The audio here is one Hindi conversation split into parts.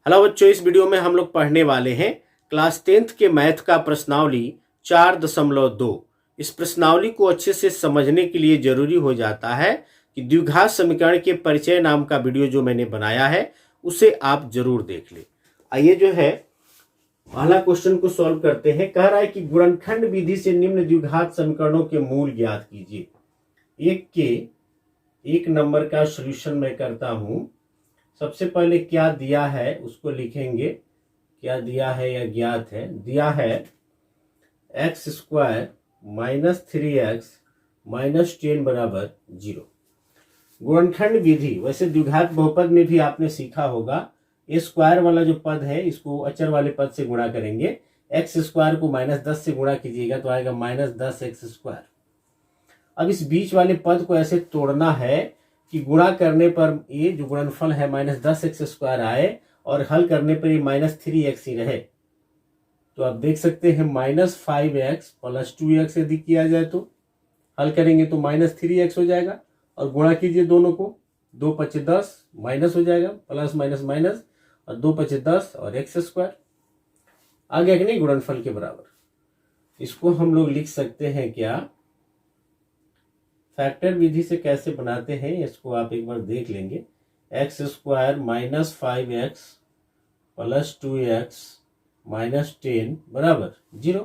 हेलो बच्चों, इस वीडियो में हम लोग पढ़ने वाले हैं क्लास 10th के मैथ का प्रश्नावली 4.2। इस प्रश्नावली को अच्छे से समझने के लिए जरूरी हो जाता है कि द्विघात समीकरण के परिचय नाम का वीडियो जो मैंने बनाया है उसे आप जरूर देख लें। आइए जो है पहला क्वेश्चन को सॉल्व करते हैं। कह रहा है कि गुणनखंड विधि से निम्न द्विघात समीकरणों के मूल ज्ञात कीजिए। एक नंबर का सॉल्यूशन मैं करता हूं। सबसे पहले क्या दिया है उसको लिखेंगे। क्या दिया है या ज्ञात है? दिया है x square minus 3x minus 10 बराबर 0। गुणनखंड विधि, वैसे द्विघात बहुपद में भी आपने सीखा होगा, ये स्क्वायर वाला जो पद है इसको अचर वाले पद से गुणा करेंगे। एक्स स्क्वायर को -10 से गुणा कीजिएगा तो आएगा -10x स्क्वायर। अब इस बीच वाले पद को ऐसे तोड़ना है कि गुणा करने पर ये जो गुणनफल है -10x स्क्वायर आए और हल करने पर ये -3x ही रहे। तो आप देख सकते हैं -5x + 2x यदि किया जाए तो हल करेंगे तो -3x हो जाएगा और गुणा कीजिए दोनों को। 2 × 5 = 10 माइनस हो जाएगा, प्लस माइनस माइनस, और 2 × 5 = 10 और x स्क्वायर आ गया कि नहीं गुणनफल के बराबर। इसको हम लोग लिख सकते हैं क्या? फैक्टर विधि से कैसे बनाते हैं इसको आप एक बार देख लेंगे। एक्स स्क्वायर -5x + 2x - 10 बराबर 0।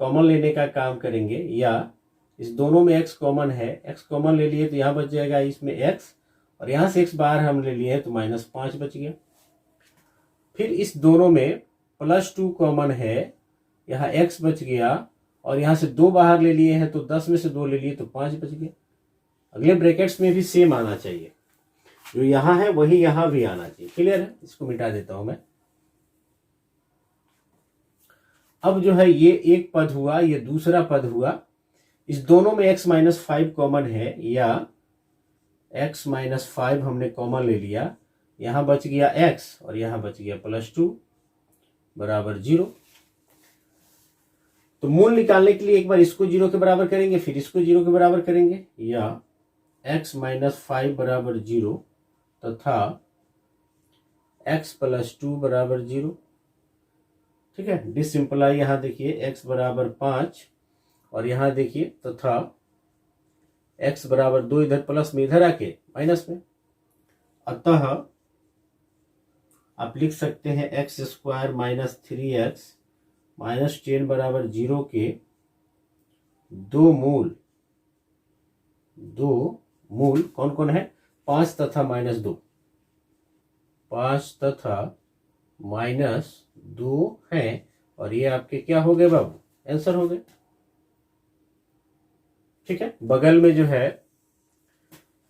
कॉमन लेने का काम करेंगे, या इस दोनों में x कॉमन है, x कॉमन ले लिए तो यहाँ बच जाएगा इसमें x, और यहाँ से x बाहर हम ले लिए तो -5 बच गया। फिर इस दोनों में +2 कॉमन है, यहाँ x बच गया, और यहां से 2 बाहर ले लिए हैं तो 10 में से 2 ले लिए तो 5 बच गया। अगले ब्रैकेट्स में भी सेम आना चाहिए, जो यहां है वही यहां भी आना चाहिए। क्लियर है? इसको मिटा देता हूं मैं। अब जो है ये एक पद हुआ, ये दूसरा पद हुआ। इस दोनों में x - 5 कॉमन है, या x - 5 हमने कॉमन ले लिया। यहां बच गया x और यहां बच गया +2 बराबर 0। तो मूल निकालने के लिए एक बार इसको 0 के बराबर करेंगे, फिर इसको 0 के बराबर करेंगे, या x - 5 बराबर 0 तथा x + 2 बराबर 0। ठीक है, डिसिंपलाई यहां देखिए x बराबर 5 और यहां देखिए तथा x बराबर 2 इधर प्लस में, इधर आके माइनस में। अतः आप लिख सकते हैं x स्क्वायर -3x -10 बराबर 0 के दो मूल कौन कौन है? 5 तथा -2। 5 तथा -2 है, और ये आपके क्या हो गए बाबू? आंसर हो गए। ठीक है, बगल में जो है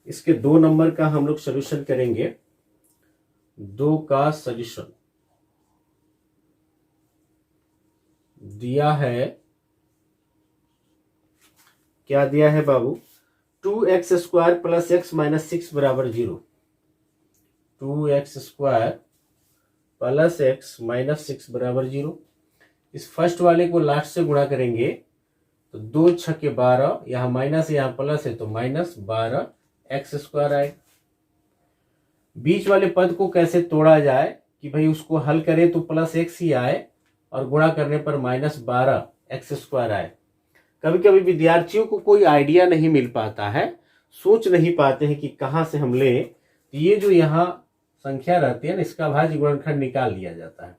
इसके 2 नंबर का हम लोग सॉल्यूशन करेंगे। 2 का सॉल्यूशन दिया है, क्या दिया है बाबू? 2x स्क्वायर + x - 6 बराबर 0। 2x स्क्वायर + x - 6 बराबर 0। इस फर्स्ट वाले को लास्ट से गुणा करेंगे तो 2 × 6 = 12, यहाँ माइनस यहाँ प्लस है तो -12x स्क्वायर आएगा। बीच वाले पद को कैसे तोड़ा जाए कि भाई उसको हल करें तो +x ही आए और गुणा करने पर -12x स्क्वायर आए। कभी कभी विद्यार्थियों को कोई आइडिया नहीं मिल पाता है, सोच नहीं पाते हैं कि कहाँ से हम लें। तो ये जो यहाँ संख्या रहती है ना, इसका भाज्य गुणनखंड निकाल लिया जाता है,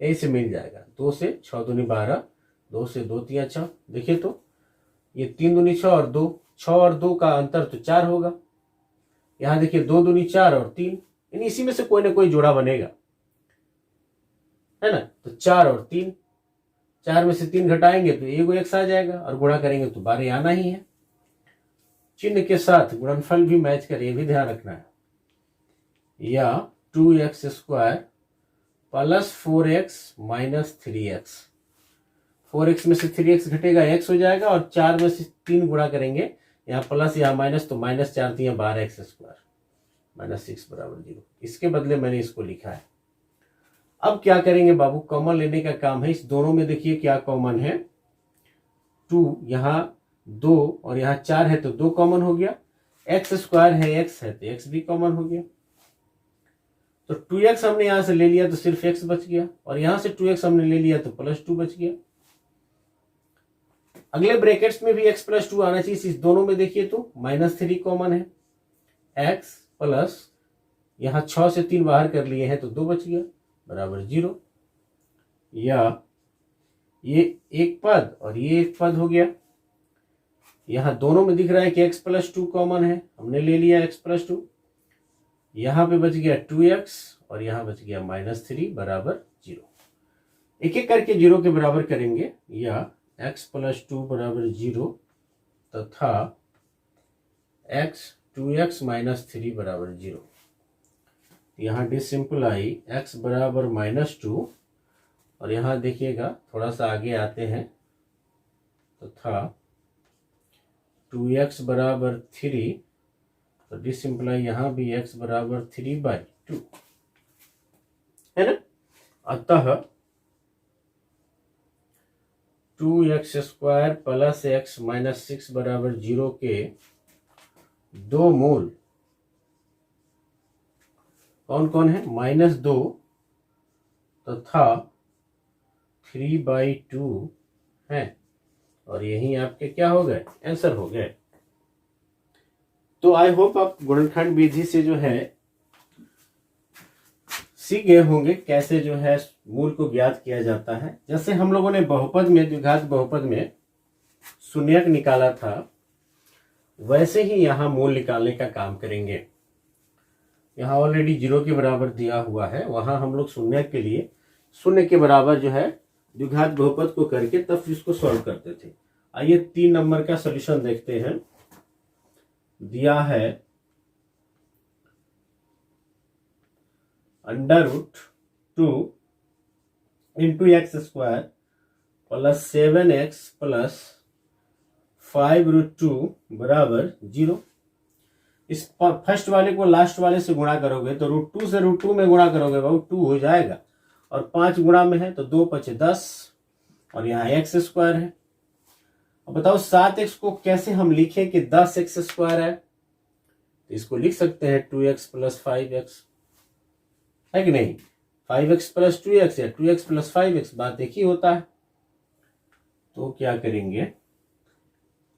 यही से मिल जाएगा। 2 से 6 दूनी 12, 2 से 2 3 6। देखिए तो ये 3 दूनी 6 और 2, 6 और 2 का अंतर तो 4 होगा। यहाँ देखिए 2 दूनी 4 और 3, यानी इसी में से कोई ना कोई जोड़ा बनेगा, है ना। तो 4 और 3, 4 में से 3 घटाएंगे तो एगो x आ जाएगा, और गुणा करेंगे तो 12 आना ही है। चिन्ह के साथ गुणनफल भी मैच करे, ये भी ध्यान रखना है। या 2x square + 4x - 3x। 4x में से 3x घटेगा, x हो जाएगा, और 4 में से 3 गुणा करेंगे, यहाँ प्लस यहाँ माइनस, तो -4 3 12x स्क्वायर -6 बराबर 0। इसके बदले मैंने इसको लिखा है। अब क्या करेंगे बाबू? कॉमन लेने का काम है। इस दोनों में देखिए क्या कॉमन है? 2, यहाँ 2 और यहाँ 4 है तो 2 कॉमन हो गया। x स्क्वायर है, x है तो x भी कॉमन हो गया। तो 2x हमने यहां से ले लिया तो सिर्फ x बच गया, और यहां से 2x हमने ले लिया तो +2 बच गया। अगले ब्रैकेट्स में भी x +2 आना चाहिए। इस दोनों में देखिए तो -3 कॉमन है, x प्लस यहां 6 से 3 बाहर कर लिए हैं तो 2 बच गया बराबर 0। या ये एक पद और ये एक पद हो गया। यहां दोनों में दिख रहा है कि x +2 कॉमन है, हमने ले लिया x +2। यहां पे बच गया 2x और यहां बच गया -3 बराबर 0। एक एक करके 0 के बराबर करेंगे। या x +2 बराबर 0 तथा x 2x -3 बराबर 0। यहाँ डिसिंपलाई x बराबर -2 और यहाँ देखिएगा थोड़ा सा आगे आते हैं तथा 2x बराबर 3, तो डिसिंपलाई यहाँ भी x बराबर 3/2 है ना। अतः 2x² प्लस x -6 बराबर 0 के दो मूल कौन कौन है, -2 तथा 3/2 है। और यही आपके क्या हो गए, आंसर हो गए। तो आई होप आप गुणनखंड विधि से जो है सीख गए होंगे कैसे जो है मूल को ज्ञात किया जाता है। जैसे हम लोगों ने बहुपद में, द्विघात बहुपद में शून्यक निकाला था, वैसे ही यहाँ मूल निकालने का काम करेंगे। यहाँ ऑलरेडी 0 के बराबर दिया हुआ है, वहां हम लोग शून्य के लिए शून्य के बराबर जो है द्विघात बहुपद को करके तब इसको सॉल्व करते थे। आइए 3 नंबर का सॉल्यूशन देखते हैं। दिया है √2 × x² प्लस 7x प्लस 5√2 बराबर 0। इस फर्स्ट वाले को लास्ट वाले से गुणा करोगे तो √2 से √2 में गुणा करोगे बाबू 2 हो जाएगा, और 5 गुणा में है तो 2 × 5 = 10 और यहाँ x² है। अब बताओ 7x को कैसे हम लिखें कि 10x² है। तो इसको लिख सकते हैं 2x + 5x, है कि नहीं। 5x + 2x या 2x + 5x, बात एक ही होता है। तो क्या करेंगे,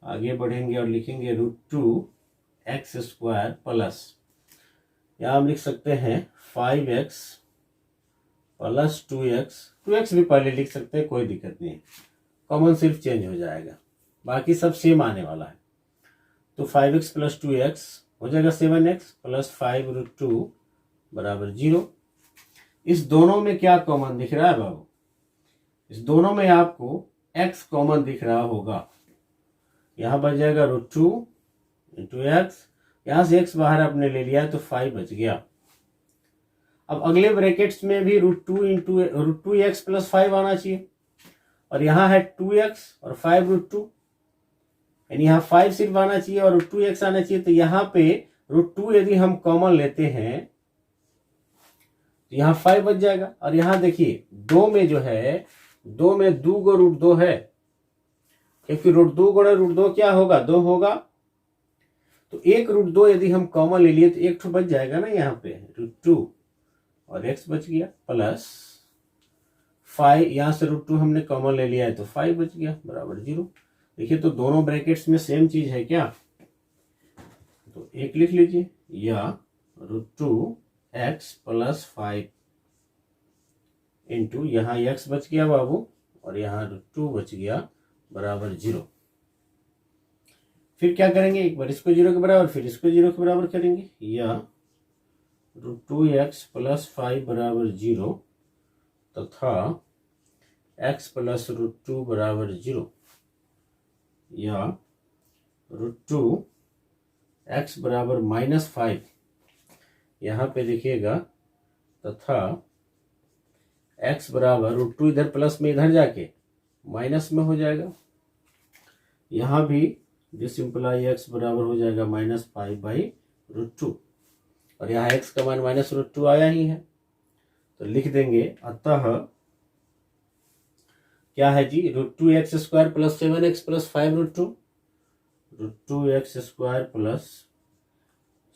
आगे बढ़ेंगे और लिखेंगे √2x² प्लस, यहाँ हम लिख सकते हैं 5x प्लस 2x भी पहले लिख सकते हैं, कोई दिक्कत नहीं, कॉमन सिर्फ चेंज हो जाएगा, बाकी सब सेम आने वाला है। तो 5x + 2x हो जाएगा 7x प्लस 5√2 बराबर 0। इस दोनों में क्या कॉमन दिख रहा है बाबू, इस दोनों में आपको x कॉमन दिख रहा होगा। यहाँ बच जाएगा √2 × x, यहाँ से x बाहर आपने ले लिया तो 5 बच गया। अब अगले ब्रैकेट्स में भी √2x + 5 आना चाहिए, और यहाँ है 2x और 5√2, यानी यहाँ 5 सिर्फ आना चाहिए और √2x आना चाहिए। तो यहाँ पे √2 यदि हम कॉमन लेते हैं तो यहाँ 5 बच जाएगा। और यहाँ देखिए 2 में जो है, 2 में 2 × √2 है, क्योंकि √2 × √2 क्या होगा, 2 होगा। तो 1 √2 यदि हम कॉमन ले लिए तो 1 ठो बच जाएगा ना, यहाँ पे √2 और x बच गया प्लस 5, यहाँ से √2 हमने कॉमन ले लिया है तो 5 बच गया बराबर 0। देखिए तो दोनों ब्रैकेट्स में सेम चीज है क्या, तो एक लिख लीजिए, या √2x + 5 इंटू यहाँ x बच गया बाबू और यहाँ √2 बच गया बराबर 0। फिर क्या करेंगे, एक बार इसको 0 के बराबर फिर इसको 0 के बराबर करेंगे, या √2x + 5 बराबर 0 तथा x + √2 बराबर 0, या √2x बराबर -5, यहाँ पे देखिएगा, तथा x बराबर √2 इधर प्लस में इधर जाके माइनस में हो जाएगा। यहाँ भी डिसिंपलाई x बराबर हो जाएगा -5/√2, और यहाँ x का मान -√2 आया ही है तो लिख देंगे। अतः क्या है जी, √2x² + 7x + 5√2, √2x² +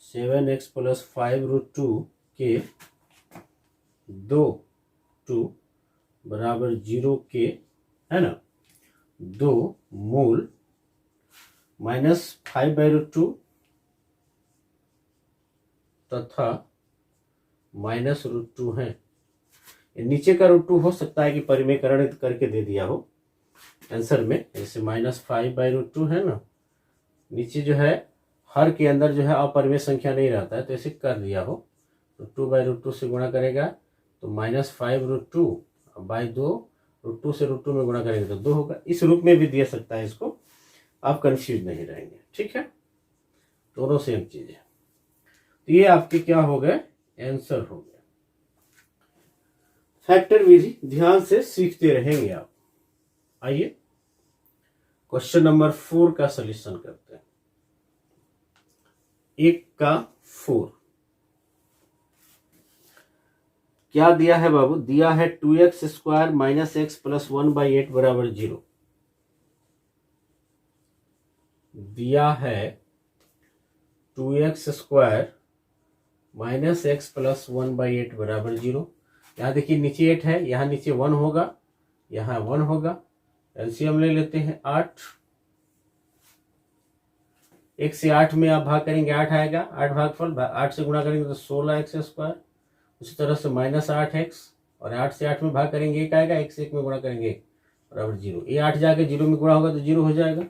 7x + 5√2 के 2 2 बराबर 0 के, है ना, 2 मूल -5/√2 तथा -√2 है। नीचे का √2 हो सकता है कि परिमेयकरण करके दे दिया हो आंसर में, जैसे -5/√2 है ना, नीचे जो है हर के अंदर जो है अपरिमेय संख्या नहीं रहता है, तो ऐसे कर दिया हो, तो 2/√2 से गुणा करेगा तो -5√2 बाई 2, √2 से √2 में गुणा करेंगे तो 2 होगा। इस रूप में भी दिया सकता है, इसको आप कंफ्यूज नहीं रहेंगे, ठीक है, दोनों सेम चीज है। तो ये आपके क्या हो गए, आंसर हो गया। फैक्टर विधि ध्यान से सीखते रहेंगे आप। आइए क्वेश्चन नंबर 4 का सॉल्यूशन करते हैं। 1 का 4 क्या दिया है बाबू, दिया है 2x² - x + 1/8 बराबर 0। दिया है 2x² - x + 1/8 बराबर 0। यहाँ देखिए नीचे 8 है, यहाँ नीचे 1 होगा, यहाँ 1 होगा। एलसीएम ले लेते हैं 8, 1 से 8 में आप भाग करेंगे 8 आएगा, 8 भागफल 8 से गुणा करेंगे तो 16x²। उसी तरह से -8x, और 8 से 8 में भाग करेंगे 1 आएगा, 1 से 1 में गुणा करेंगे 1 बराबर 0। ये 8 जाके 0 में गुणा होगा तो 0 हो जाएगा,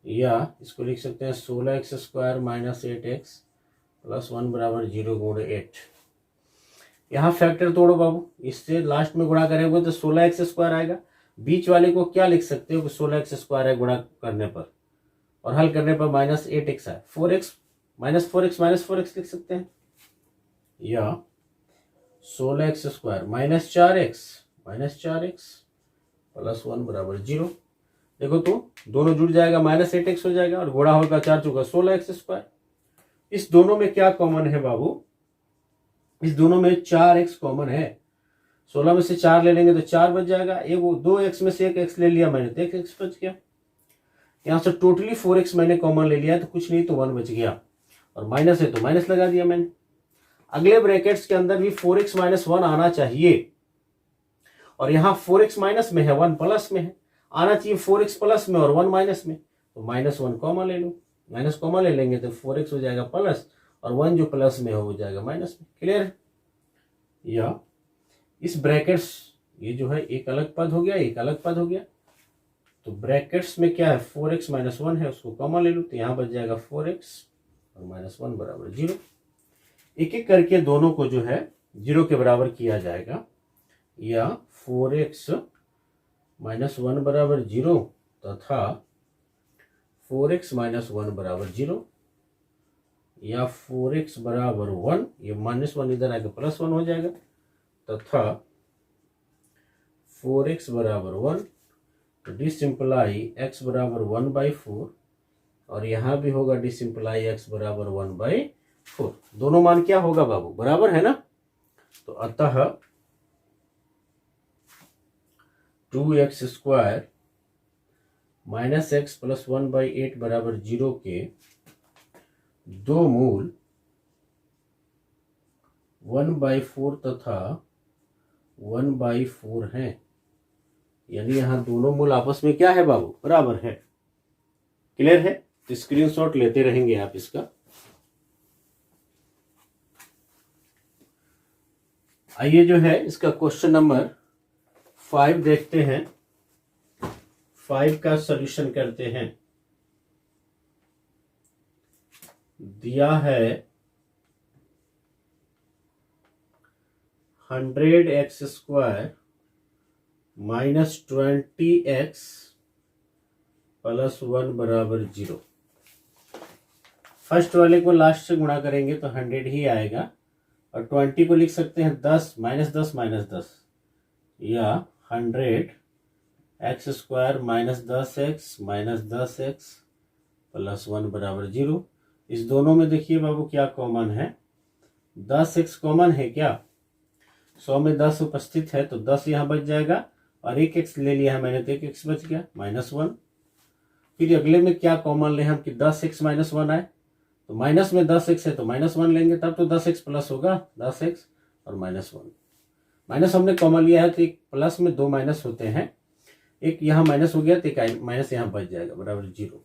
या इसको लिख सकते हैं 16x² - 8x + 1 बराबर 0 × 8। यहाँ फैक्टर तोड़ो बाबू, इससे लास्ट में गुणा करेंगे तो 16x² आएगा। बीच वाले को क्या लिख सकते हो कि 16x² है गुणा करने पर, और हल करने पर -8x है, 4x -4x लिख सकते हैं, या 16x² -4x + 1 बराबर 0। देखो तो दोनों जुड़ जाएगा, -8x हो जाएगा, और गुणा होगा 4 चौका 16x²। इस दोनों में क्या कॉमन है बाबू, इस दोनों में 4x कॉमन है। 16 में से 4 ले लेंगे तो 4 बच जाएगा, एक 2x में से 1x ले लिया मैंने तो 1x बच गया। यहाँ से टोटली 4x मैंने कॉमन ले लिया, तो कुछ नहीं तो 1 बच गया, और माइनस है तो माइनस लगा दिया मैंने। अगले ब्रैकेट्स के अंदर भी 4x - 1 आना चाहिए, और यहाँ 4x माइनस में है, 1 प्लस में है, आना चाहिए 4x प्लस में और 1 माइनस में, तो -1 कॉमन ले लो, माइनस कॉमन ले लेंगे तो 4x हो जाएगा प्लस, और 1 जो प्लस में हो जाएगा माइनस में। क्लियर है? या इस ब्रैकेट्स, ये जो है एक अलग पद हो गया, एक अलग पद हो गया, तो ब्रैकेट्स में क्या है 4x - 1 है, उसको कॉमन ले लो, तो यहाँ बच जाएगा 4x और -1 बराबर 0। एक एक करके दोनों को जो है 0 के बराबर किया जाएगा, या 4x - 1 बराबर 0 तथा 4x - 1 बराबर 0, या 4x बराबर 1, ये -1 इधर आके +1 हो जाएगा, तथा 4x बराबर 1, तो डिसिंप्लाई x बराबर 1/4, और यहाँ भी होगा डिसिंप्लाई x बराबर 1/4। दोनों मान क्या होगा बाबू, बराबर है ना, तो अतः 2x² - x + 1/8 बराबर 0 के दो मूल 1/4 तथा 1/4 हैं, यानी यहाँ दोनों मूल आपस में क्या है बाबू, बराबर है। क्लियर है? तो स्क्रीनशॉट लेते रहेंगे आप इसका। आइए जो है इसका क्वेश्चन नंबर 5 देखते हैं, 5 का सॉल्यूशन करते हैं। दिया है 100x² - 20x + 1 बराबर 0। फर्स्ट वाले को लास्ट से गुणा करेंगे तो 100 ही आएगा, और 20 को लिख सकते हैं 10 - 10 - 10, या 100x² - 10x - 10x + 1 बराबर 0। इस दोनों में देखिए बाबू क्या कॉमन है, 10x कॉमन है क्या, 100 में 10 उपस्थित है, तो 10 यहाँ बच जाएगा, और 1x ले लिया है मैंने तो 1x बच गया, -1। फिर अगले में क्या कॉमन ले हम कि 10x - 1 आए, तो माइनस में 10x है तो -1 लेंगे, तब तो 10x प्लस होगा, 10x और -1। माइनस हमने कॉमन लिया है तो एक प्लस में दो माइनस होते हैं, एक यहाँ माइनस हो गया तो एक माइनस यहाँ बच जाएगा बराबर 0।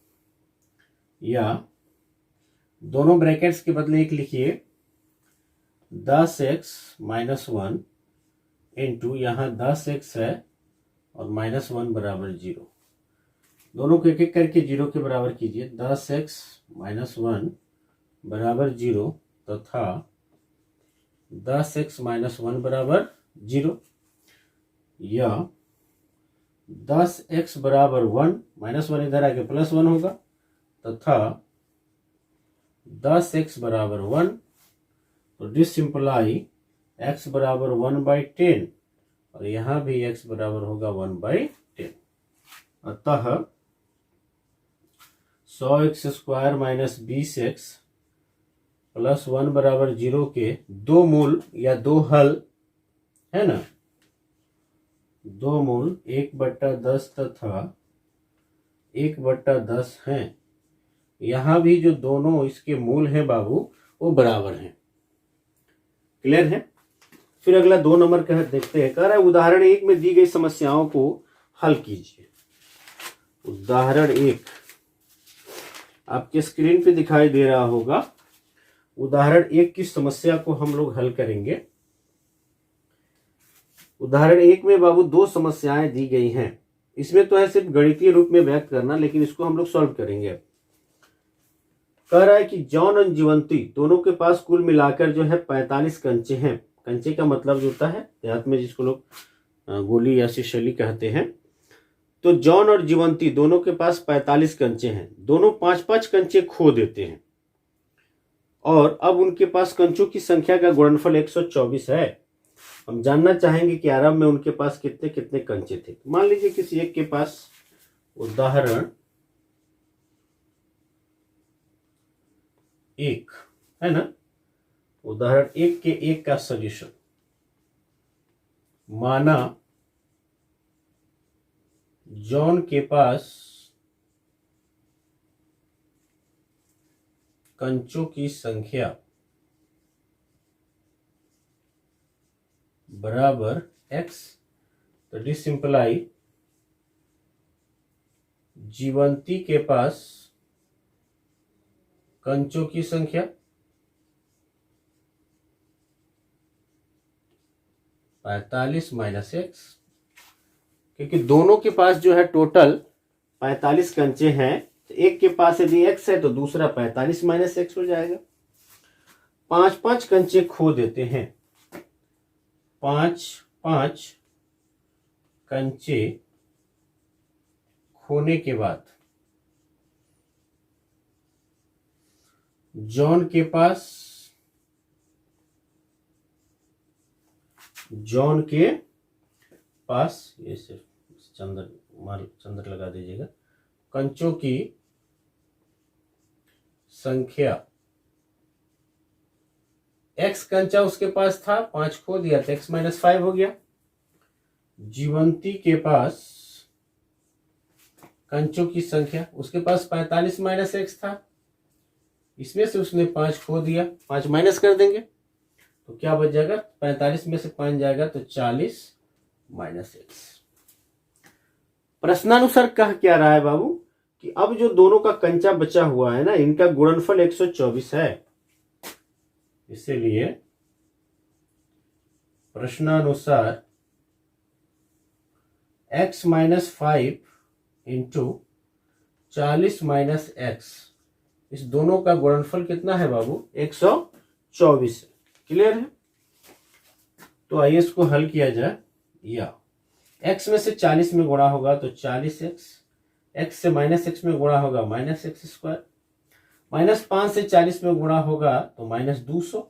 या दोनों ब्रैकेट्स के बदले एक लिखिए 10x - 1 इंटू यहाँ 10x है और -1 बराबर 0। दोनों को एक एक करके 0 के बराबर कीजिए। 10x - 1 बराबर 0 तथा 10x - 1 बराबर 0। या 10x बराबर 1 -1 इधर आके +1 होगा तथा 10x बराबर 1, तो दिस सिंपलाई x बराबर 1/10 और यहाँ भी x बराबर होगा 1/10। अतः 100x² - 20x + 1 बराबर 0 के दो मूल या दो हल है ना, दो मूल 1/10 तथा 1/10 हैं। यहां भी जो दोनों इसके मूल हैं बाबू वो बराबर हैं। क्लियर है? फिर अगला 2 नंबर का देखते हैं। कह रहा है उदाहरण 1 में दी गई समस्याओं को हल कीजिए। उदाहरण 1 आपके स्क्रीन पे दिखाई दे रहा होगा। उदाहरण 1 की समस्या को हम लोग हल करेंगे। उदाहरण 1 में बाबू 2 समस्याएं दी गई हैं। इसमें तो है सिर्फ गणितीय रूप में व्यक्त करना, लेकिन इसको हम लोग सॉल्व करेंगे। कह रहा है कि जॉन और जीवंती दोनों के पास कुल मिलाकर जो है 45 कंचे हैं। कंचे का मतलब जो होता है देहात में जिसको लोग गोली या शिशली कहते हैं। तो जॉन और जीवंती दोनों के पास 45 कंचे हैं। दोनों 5-5 कंचे खो देते हैं और अब उनके पास कंचों की संख्या का गुणनफल 124 है। हम जानना चाहेंगे कि आरंभ में उनके पास कितने कितने कंचे थे। मान लीजिए किसी एक के पास उदाहरण 1 है ना, उदाहरण 1 के 1 का सॉल्यूशन माना जॉन के पास कंचों की संख्या बराबर x, तो दिस सिंपलाई जीवंती के पास कंचों की संख्या -x, क्योंकि दोनों के पास जो है टोटल 45 कंचे हैं। तो एक के पास यदि x है तो दूसरा 45 - x हो जाएगा। 5-5 कंचे खो देते हैं। 5-5 कंचे खोने के बाद जॉन के पास ये सिर्फ चंद्र लगा दीजिएगा, कंचों की संख्या x कंचा उसके पास था, 5 खो दिया तो x - 5 हो गया। जीवंती के पास कंचों की संख्या उसके पास 45 - x था, इसमें से उसने 5 खो दिया, 5 माइनस कर देंगे तो क्या बच जाएगा, 45 में से 5 जाएगा तो 40 - x। प्रश्नानुसार कह क्या रहा है बाबू कि अब जो दोनों का कंचा बचा हुआ है ना, इनका गुणनफल 124 है। इसलिए प्रश्नानुसार x - 5 इंटू 40 - x, इस दोनों का गुणनफल कितना है बाबू, 124 है। क्लियर है? तो आइए इसको हल किया जाए। या x में से 40 में गुणा होगा तो 40x, x से -x में गुणा होगा -x², -5 से 40 में गुणा होगा तो -200,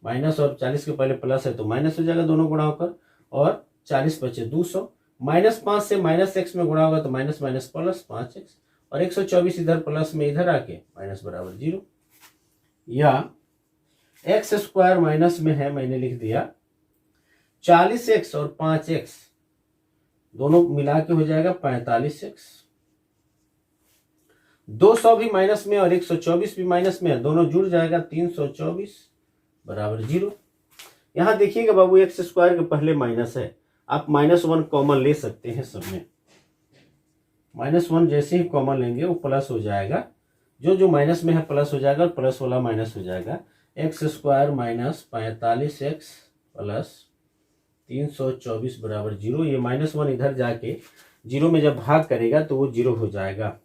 माइनस और 40 के पहले प्लस है तो माइनस हो जाएगा दोनों गुणा होकर, और 40 बचे 200, -5 से -x में गुणा होगा तो माइनस प्लस 5x, और 124 इधर प्लस में इधर आके माइनस बराबर 0। या x² माइनस में है, मैंने लिख दिया 40x और 5x दोनों मिला के हो जाएगा 45x। 200 भी माइनस में और 124 भी माइनस में है, दोनों जुड़ जाएगा 324 बराबर 0। यहाँ देखिएगा बाबू एक्स स्क्वायर के पहले माइनस है, आप -1 कॉमन ले सकते हैं सब में। -1 जैसे ही कॉमन लेंगे वो प्लस हो जाएगा, जो माइनस में है प्लस हो जाएगा और प्लस वाला माइनस हो जाएगा। X square minus 45x plus 324 बराबर 0। ये -1 इधर जाके 0 में जब भाग करेगा तो वो 0 हो जाएगा।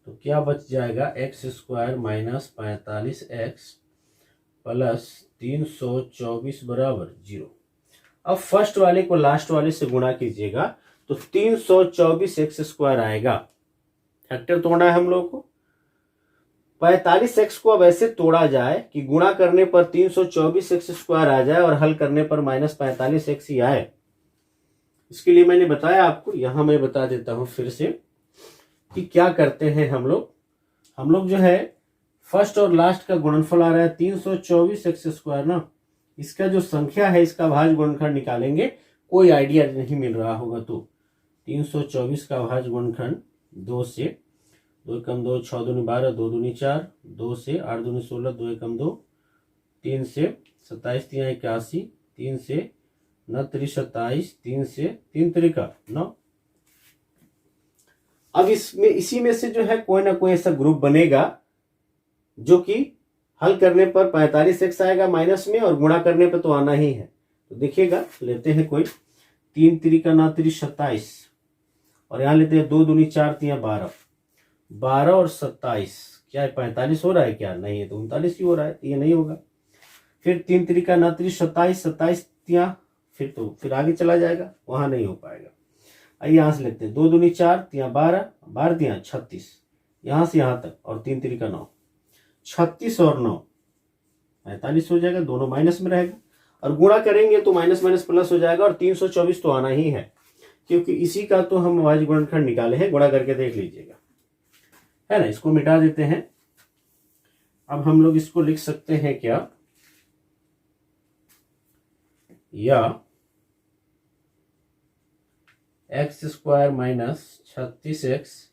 तो क्या बच जाएगा, x square minus 45x plus 324 बराबर 0। अब फर्स्ट वाले को लास्ट वाले से गुणा कीजिएगा तो 324 एक्स स्क्वायर आएगा। फैक्टर तोड़ना है हम लोग को। 45x को अब ऐसे तोड़ा जाए कि गुणा करने पर 324 एक्स स्क्वायर आ जाए और हल करने पर -45x ही आए। इसके लिए मैंने बताया आपको, यहां मैं बता देता हूं फिर से कि क्या करते हैं हम लोग जो है फर्स्ट और लास्ट का गुणनफल आ रहा है 324 एक्स स्क्वायर ना, इसका जो संख्या है इसका भाज्य गुणनखंड निकालेंगे। कोई आइडिया नहीं मिल रहा होगा तो 324 का भाज्य गुणनखंड 2 से, 2 एकम 2, 6 दूनी 12, 2 दूनी 4, 2 से 8 दूनी 16, 2 एकम 2, 3 से 27 3 81, 3 से 9 3 27, 3 से 3 3 9। अब इसमें इसी में से जो है कोई ना कोई ऐसा ग्रुप बनेगा जो कि हल करने पर 45x आएगा माइनस में और गुणा करने पर तो आना ही है। तो देखिएगा, लेते हैं कोई 3 3 9 3 27 और यहाँ लेते हैं 2 दूनी 4 3 12, 12 और 27 क्या 45 हो रहा है क्या? नहीं, है तो 39 ही हो रहा है, ये नहीं होगा। फिर 3 3 9 3 27, 27 फिर आगे चला जाएगा, वहां नहीं हो पाएगा। आइए यहां से लेते हैं 2 दूनी 4 3 12, 12 3 36, यहां से यहां तक और 3 3 9, 36 और 9 45 हो जाएगा, दोनों माइनस में रहेगा और गुणा करेंगे तो माइनस माइनस प्लस हो जाएगा और 324 तो आना ही है क्योंकि इसी का तो हम भाज्य गुणनखंड निकाले हैं। गुणा करके देख लीजिएगा, है ना। इसको मिटा देते हैं। अब हम लोग इसको लिख सकते हैं क्या, या x square minus 36x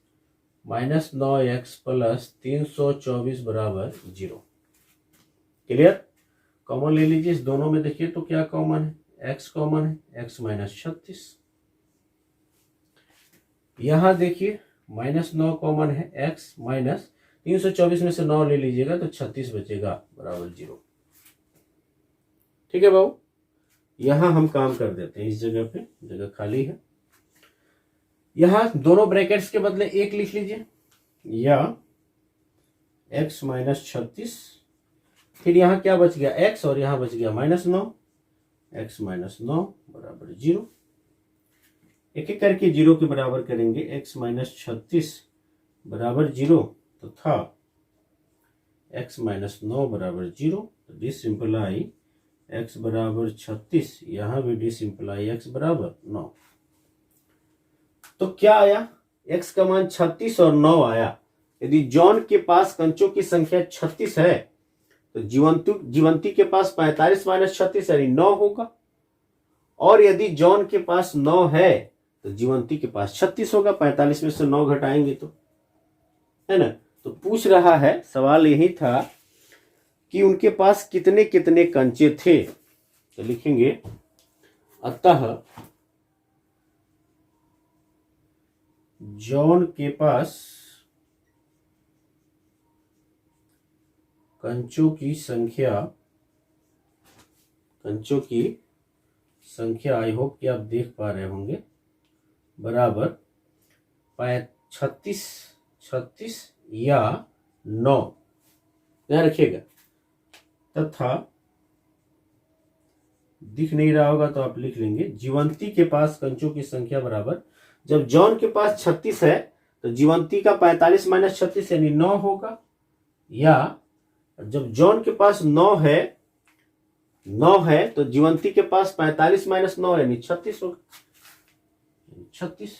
minus 9x plus 324 बराबर 0। क्लियर? कॉमन ले लीजिए इस दोनों में, देखिए तो क्या कॉमन है, x कॉमन है, x माइनस 36। यहां देखिए -9 कॉमन है, x माइनस 324 में से 9 ले लीजिएगा तो 36 बचेगा बराबर 0। ठीक है बाबू, यहां हम काम कर देते हैं, इस जगह पे जगह खाली है, यहां दोनों ब्रैकेट्स के बदले 1 लिख लीजिए, या x माइनस 36, फिर यहां क्या बच गया x और यहां बच गया -9, x माइनस 9 बराबर 0। एक एक करके 0 के बराबर करेंगे। x माइनस 36 बराबर 0 तो था x माइनस 9 बराबर 0, तो डिसिंप्लाई x बराबर 36, यहां भी डिसिंप्लाई x बराबर 9। तो क्या आया, x का मान 36 और 9 आया। यदि जॉन के पास कंचों की संख्या 36 है तो जीवंती के पास 45 माइनस 36 यानी 9 होगा, और यदि जॉन के पास 9 है तो जीवंती के पास 36 होगा। 45 में से 9 घटाएंगे तो, है ना। तो पूछ रहा है, सवाल यही था कि उनके पास कितने कितने कंचे थे। तो लिखेंगे अतः जॉन के पास कंचों की संख्या आई होप कि आप देख पा रहे होंगे, बराबर 36 या 9, ध्यान रखिएगा। तथा दिख नहीं रहा होगा तो आप लिख लेंगे जीवंती के पास कंचों की संख्या बराबर, जब जॉन के पास 36 है तो जीवंती का 45 माइनस 36 यानी 9 होगा, या जब जॉन के पास 9 है तो जीवंती के पास 45 माइनस 9 यानी 36 होगा, 36।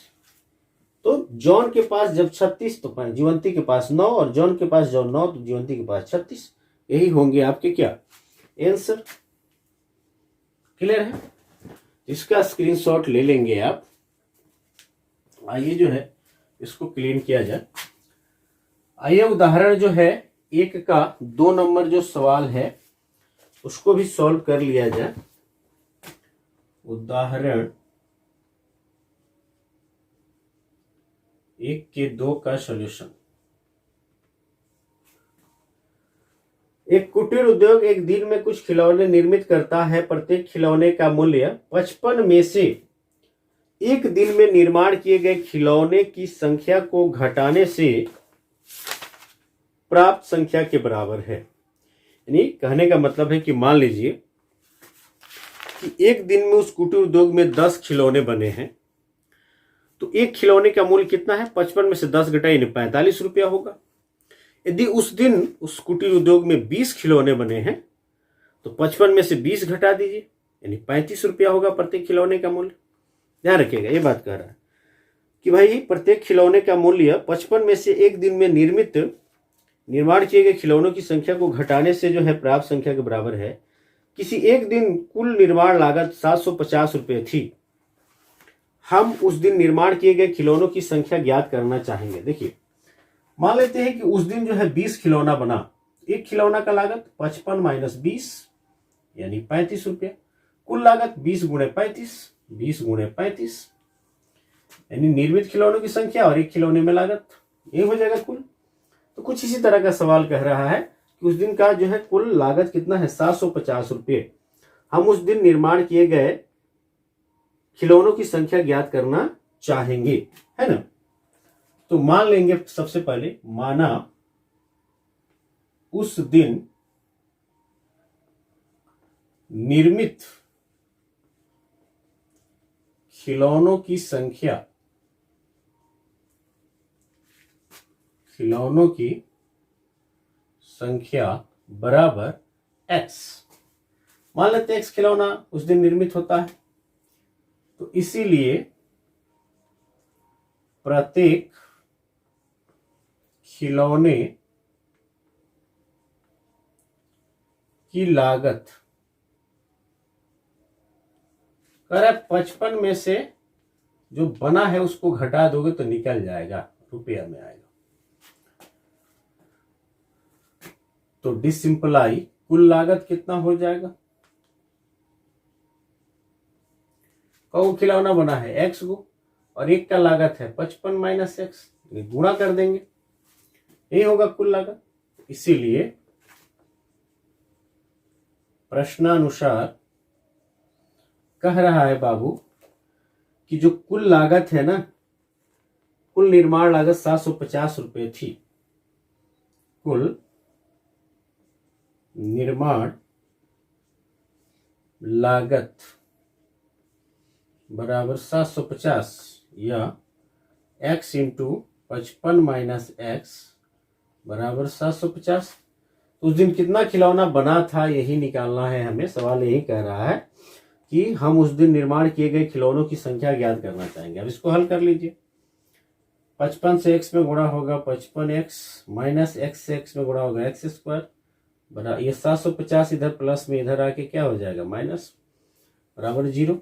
तो जॉन के पास जब 36 तो जीवंती के पास 9, और जॉन के पास जब 9 तो जीवंती के पास 36। यही होंगे आपके क्या आंसर। क्लियर है? इसका स्क्रीनशॉट ले लेंगे आप। आइए जो है इसको क्लीन किया जाए। आइए उदाहरण जो है 1 का 2 नंबर जो सवाल है उसको भी सॉल्व कर लिया जाए। उदाहरण 1 के 2 का सॉल्यूशन। एक कुटीर उद्योग एक दिन में कुछ खिलौने निर्मित करता है। प्रत्येक खिलौने का मूल्य 55 में से एक दिन में निर्माण किए गए खिलौने की संख्या को घटाने से प्राप्त संख्या के बराबर है। यानी कहने का मतलब है कि मान लीजिए कि एक दिन में उस कुटीर उद्योग में 10 खिलौने बने हैं, तो एक खिलौने का मूल्य कितना है? 55 में से 10 घटाए 45 रुपया होगा। यदि उस दिन उस कुटीर उद्योग में 20 खिलौने बने हैं तो 55 में से 20 घटा दीजिए, यानी 35 रुपया होगा प्रत्येक खिलौने का मूल्य। ध्यान रखिएगा, ये बात कह रहा है कि भाई प्रत्येक खिलौने का मूल्य 55 में से एक दिन में निर्माण किए गए खिलौनों की संख्या को घटाने से जो है प्राप्त संख्या के बराबर है। किसी एक दिन कुल निर्माण लागत 750 रुपये थी। हम उस दिन निर्माण किए गए खिलौनों की संख्या ज्ञात करना चाहेंगे। देखिए, मान लेते हैं कि उस दिन जो है 20 खिलौना बना। एक खिलौना का लागत 55 माइनस 20 यानी 35 रुपया। कुल लागत 20 गुणे 35, 20 गुणे 35 यानी निर्मित खिलौनों की संख्या और एक खिलौने में लागत, ये हो जाएगा कुल। तो कुछ इसी तरह का सवाल कह रहा है कि उस दिन का जो है कुल लागत कितना है? 750 रुपये। हम उस दिन निर्माण किए गए खिलौनों की संख्या ज्ञात करना चाहेंगे, है ना। तो मान लेंगे सबसे पहले, माना उस दिन निर्मित खिलौनों की संख्या बराबर x। मान लेते हैं x खिलौना उस दिन निर्मित होता है, तो इसीलिए प्रत्येक खिलौने की लागत 55 में से जो बना है उसको घटा दोगे तो निकल जाएगा, रुपया में आएगा। तो डिसिंपलाई कुल लागत कितना हो जाएगा? कौ खिलौना बना है x को और एक का लागत है 55 माइनस x, गुणा कर देंगे, यही होगा कुल लागत। इसीलिए प्रश्नानुसार कह रहा है बाबू कि जो कुल लागत है ना, कुल निर्माण लागत 750 रुपये थी। कुल निर्माण लागत बराबर 750 या x इंटू 55 माइनस x बराबर 750। उस दिन कितना खिलौना बना था यही निकालना है हमें। सवाल यही कह रहा है कि हम उस दिन निर्माण किए गए खिलौनों की संख्या ज्ञात करना चाहेंगे। अब इसको हल कर लीजिए। 55 से x में गुणा होगा 55x माइनस x से x में गुणा होगा x स्क्वायर बराबर, ये 750 इधर प्लस में इधर आके क्या हो जाएगा? माइनस, बराबर 0।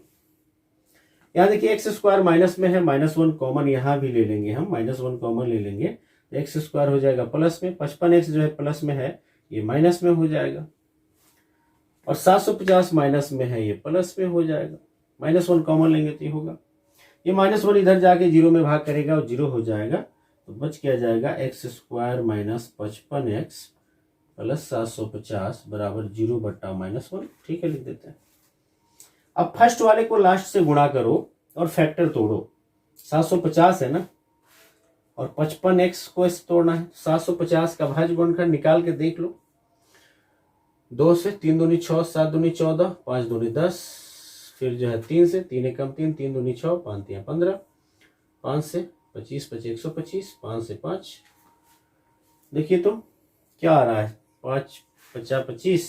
यहाँ देखिए x स्क्वायर माइनस में है, -1 कॉमन यहाँ भी ले लेंगे हम, -1 कॉमन ले लेंगे, x स्क्वायर हो जाएगा प्लस में, 55x जो है प्लस में है ये माइनस में हो जाएगा, और 750 माइनस में है ये प्लस में हो जाएगा। -1 कॉमन लेंगे तो ये होगा, ये -1 इधर जाके 0 में भाग करेगा और 0 हो जाएगा, तो बच क्या जाएगा? x square minus 55x plus 750 बराबर 0 बट्टा -1। ठीक है, लिख देते हैं। अब फर्स्ट वाले को लास्ट से गुणा करो और फैक्टर तोड़ो। 750 है ना, और 55x को इस तोड़ना है। 750 का भाज्य गुणनखंड निकाल के देख लो। 2 से 3 दूनी 6, 7 दूनी 14, 5 दूनी 10, फिर जो है 3 से 3 एकम 3, 3 दूनी 6, 5 3 15, 5 से 25, 25 125, 5 से 5। देखिए तो क्या आ रहा है? 5 50 25,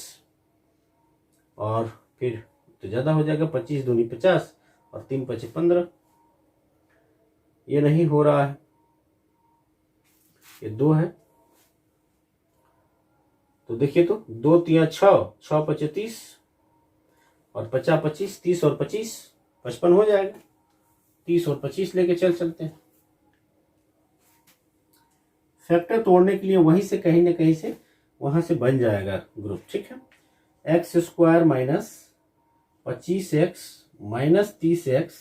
और फिर तो ज्यादा हो जाएगा, 25 दूनी 50 और 3 5 15। ये नहीं हो रहा है, ये 2 है, तो देखिए तो 2 3 6, 6 5 30 और 50 25, 30 और 25 55 हो जाएगा। 30 और 25 लेके चलते हैं। फैक्टर तोड़ने के लिए वहीं से कहीं ना कहीं से वहां से बन जाएगा ग्रुप। ठीक है, x square minus 25x minus 30x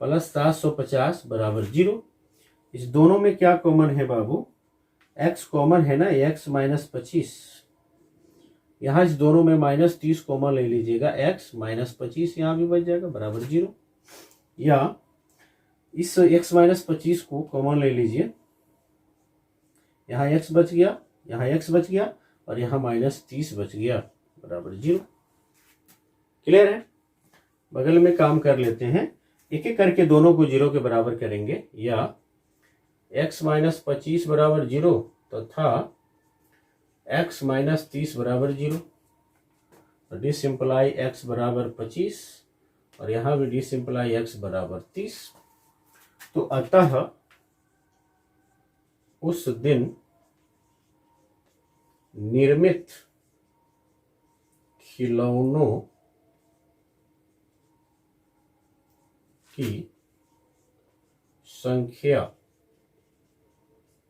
plus 750 बराबर 0। इस दोनों में क्या कॉमन है बाबू? x कॉमन है ना, x माइनस 25। यहाँ इस दोनों में माइनस 30 कॉमन ले लीजिएगा, x माइनस 25 यहाँ भी बच जाएगा बराबर 0। या इस x माइनस 25 को कॉमन ले लीजिए, यहाँ x बच गया, यहाँ x बच गया और यहाँ माइनस 30 बच गया बराबर 0। क्लियर है? बगल में काम कर लेते हैं, एक एक करके दोनों को 0 के बराबर करेंगे। या x माइनस 25 बराबर 0 तथा x माइनस 30 बराबर 0। डिस इम्प्लाई x बराबर 25 और यहाँ भी डिस इम्प्लाई x बराबर 30। तो अतः उस दिन निर्मित खिलौनों की संख्या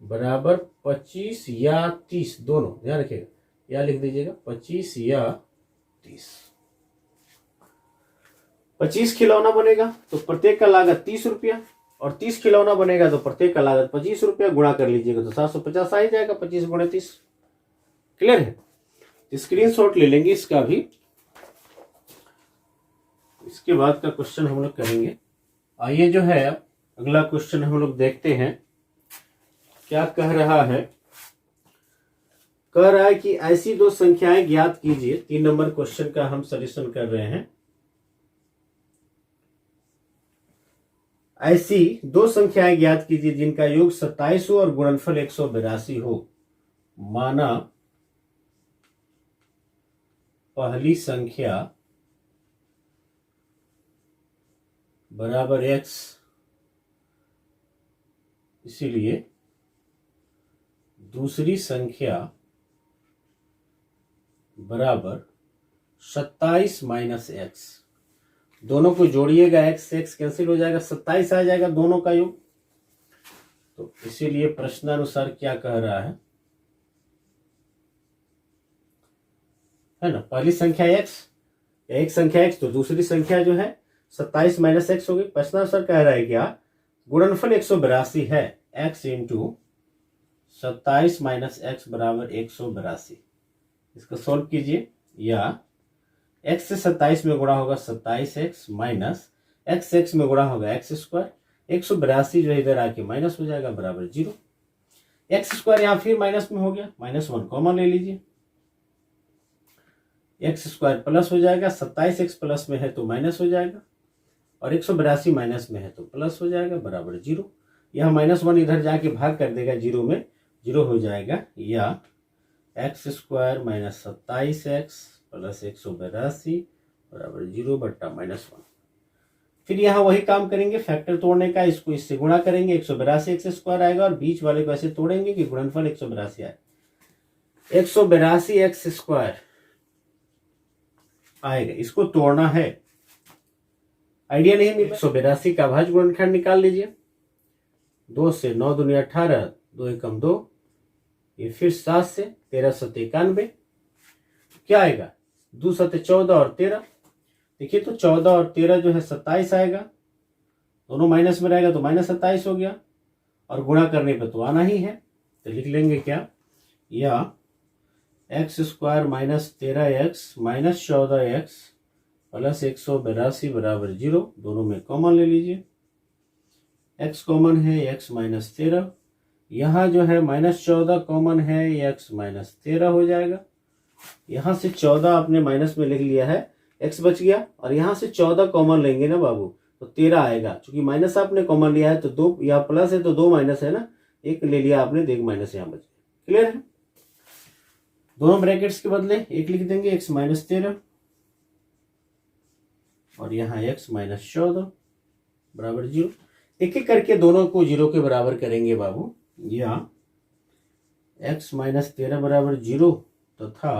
बराबर 25 या 30, दोनों ध्यान रखिएगा, या लिख दीजिएगा 25 या 30। 25 खिलौना बनेगा तो प्रत्येक का लागत 30 रुपया, और 30 खिलौना बनेगा तो प्रत्येक का लागत 25 रुपया। गुणा कर लीजिएगा तो 750 आ ही जाएगा, 25 गुणे 30। क्लियर है? स्क्रीनशॉट ले लेंगे इसका भी। इसके बाद का क्वेश्चन हम लोग करेंगे। आइए जो है अगला क्वेश्चन हम लोग देखते हैं क्या कह रहा है। कह रहा है कि ऐसी दो संख्याएं ज्ञात कीजिए। 3 नंबर क्वेश्चन का हम सॉल्यूशन कर रहे हैं। ऐसी दो संख्याएं ज्ञात कीजिए जिनका योग 27 हो और गुणनफल 182 हो। माना पहली संख्या बराबर x, इसीलिए दूसरी संख्या बराबर 27 माइनस x। दोनों को जोड़िएगा, x से x कैंसिल हो जाएगा, 27 आ जाएगा दोनों का योग। तो इसीलिए प्रश्नानुसार क्या कह रहा है ना, पहली संख्या x या एक संख्या x तो दूसरी संख्या जो है 27 माइनस x हो गई। प्रश्नानुसार कह रहा है क्या? गुणनफल 182 है, x इंटू 27 माइनस x बराबर 182। इसको सॉल्व कीजिए। या x से 27 में गुणा होगा 27x माइनस x में गुणा होगा x स्क्वायर। 182 जो इधर आके माइनस हो जाएगा बराबर 0। x स्क्वायर यहाँ फिर माइनस में हो गया, -1 कॉमन ले लीजिए, x स्क्वायर प्लस हो जाएगा, 27x प्लस में है तो माइनस हो जाएगा और 182 माइनस में है तो प्लस हो जाएगा बराबर 0। यह -1 इधर जाके भाग कर देगा 0 में, 0 हो जाएगा। या x square minus 27x plus 182 बराबर 0 बट्टा -1। फिर यहाँ वही काम करेंगे फैक्टर तोड़ने का, इसको इससे गुणा करेंगे, 182 x स्क्वायर आएगा और बीच वाले को ऐसे तोड़ेंगे कि गुणनफल 182 आए। 182 x स्क्वायर आएगा, इसको तोड़ना है, आइडिया नहीं मिला। 182 का भाज्य गुणनखंड निकाल लीजिए। 2 से 9 दूनी 18, 2 एकम 2, ये फिर 7 से 13 सत्ते 91, क्या आएगा? 2 सत्ते 14 और 13। देखिए तो 14 और 13 जो है 27 आएगा, दोनों माइनस में रहेगा तो -27 हो गया, और गुणा करने पे तो आना ही है, तो लिख लेंगे क्या? या x square minus 13x minus 14x plus 182 बराबर 0। दोनों में कॉमन ले लीजिए, x कॉमन है, x माइनस 13, यहाँ जो है -14 कॉमन है, x माइनस 13 हो जाएगा। यहाँ से 14 आपने माइनस में लिख लिया है, x बच गया, और यहाँ से 14 कॉमन लेंगे ना बाबू तो 13 आएगा। चूंकि माइनस आपने कॉमन लिया है तो 2 या प्लस है तो 2 माइनस है ना, 1 ले लिया आपने, 1 माइनस यहाँ बच गया। क्लियर है? दोनों ब्रैकेट्स के बदले 1 लिख देंगे, x माइनस 13 और यहाँ x माइनस 14 बराबर 0। एक एक करके दोनों को 0 के बराबर करेंगे बाबू। या x माइनस 13 बराबर 0 तथा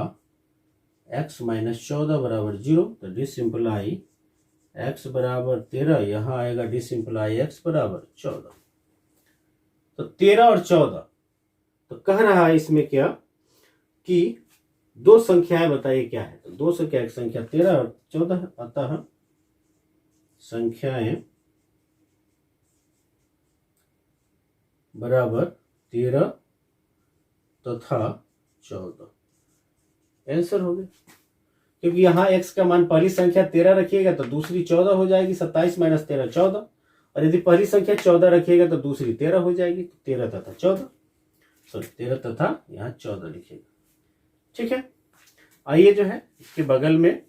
x माइनस 14 बराबर 0, तो डिसिम्प्लाई x बराबर 13, यहाँ आएगा डिसिम्प्लाई x बराबर 14। तो 13 और 14, तो कह रहा है इसमें क्या कि दो संख्याएं बताइए क्या है। तो दो संख्या, एक संख्या 13 और 14, अतः संख्याएं बराबर 13 तथा 14। आंसर हो गया। क्योंकि यहाँ x का मान पहली संख्या 13 रखिएगा तो दूसरी 14 हो जाएगी, 27 माइनस 13 14। और यदि पहली संख्या 14 रखिएगा तो दूसरी 13 हो जाएगी, तो 13 तथा 14, सॉरी 13 तथा यहाँ 14 लिखिएगा। ठीक है, आइए जो है इसके बगल में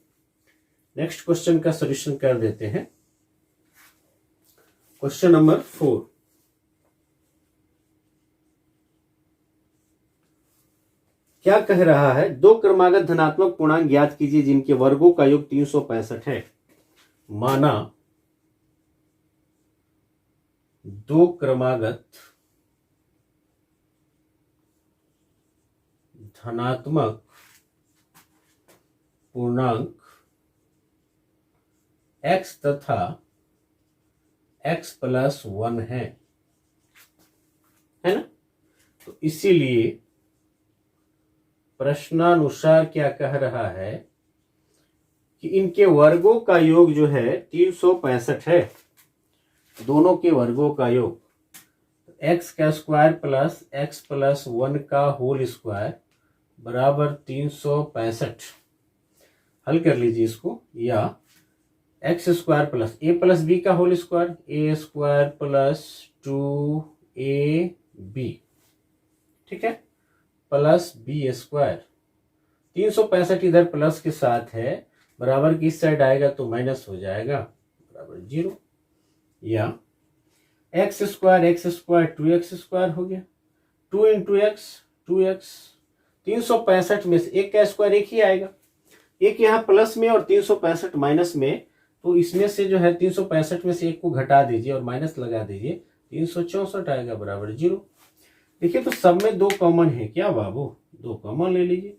नेक्स्ट क्वेश्चन का सॉल्यूशन कर देते हैं। Question number 4। क्या कह रहा है, दो क्रमागत धनात्मक पूर्णांक ज्ञात कीजिए जिनके वर्गों का योग 365 है। माना दो क्रमागत धनात्मक पूर्णांक x तथा x प्लस 1 है ना। तो इसीलिए प्रश्नानुसार क्या कह रहा है कि इनके वर्गों का योग जो है 365 है, दोनों के वर्गों का योग x का स्क्वायर प्लस x प्लस 1 का होल स्क्वायर बराबर 365। हल कर लीजिए इसको, या एक्स स्क्वायर प्लस ए प्लस बी का होल स्क्वायर, ए स्क्वायर प्लस 2ab, ठीक है, प्लस बी स्क्वायर। 365 इधर प्लस के साथ है, बराबर की इस साइड आएगा तो माइनस हो जाएगा, बराबर 0। या एक्स स्क्वायर 2x स्क्वायर हो गया, 2 इंटू एक्स 2x। 365 में से एक का स्क्वायर एक ही आएगा, एक यहाँ प्लस में और 365 माइनस में, तो इसमें से जो है 365 में से एक को घटा दीजिए और माइनस लगा दीजिए, 364 आएगा, बराबर 0। देखिए तो सब में दो कॉमन है क्या बाबू, दो कॉमन ले लीजिए,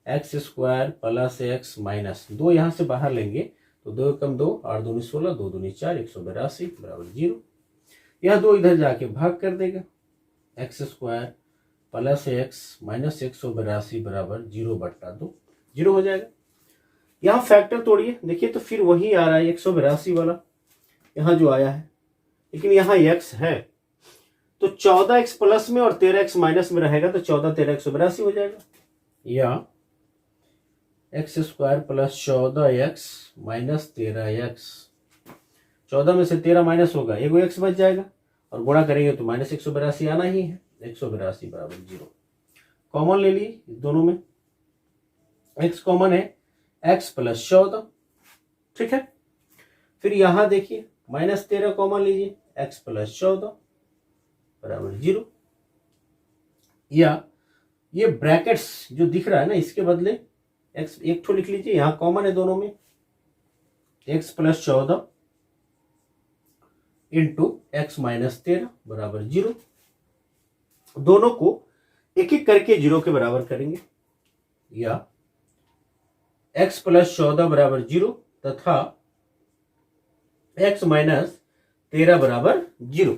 x square plus x minus 2 यहाँ से बाहर लेंगे तो 2 कम 2, 8 दूनी 16, 2 दूनी 4, 182 बराबर 0। यह 2 इधर जाके भाग कर देगा, x square plus x minus 182 बराबर 0/2, 0 हो जाएगा। यहाँ फैक्टर तोड़िए, देखिए तो फिर वही आ रहा है 182 वाला यहाँ जो आया है, लेकिन यहाँ x है तो 14x प्लस में और 13x माइनस में रहेगा तो 14 13 182 हो जाएगा। या x square plus 14x minus 13x, 14 में से 13 माइनस होगा, एगो x बच जाएगा और गुणा करेंगे तो माइनस 182 आना ही है, 182 बराबर 0। कॉमन ले लिए दोनों में, x कॉमन है, x प्लस 14, ठीक है। फिर यहां देखिए माइनस 13 कॉमन लीजिए, x प्लस 14 बराबर 0। या ये ब्रैकेट्स जो दिख रहा है ना, इसके बदले x एक ठो लिख लीजिए, यहां कॉमन है दोनों में, x plus 14 into x minus 13 बराबर 0। दोनों को एक एक करके 0 के बराबर करेंगे, या x प्लस 14 बराबर 0 तथा x माइनस 13 बराबर 0।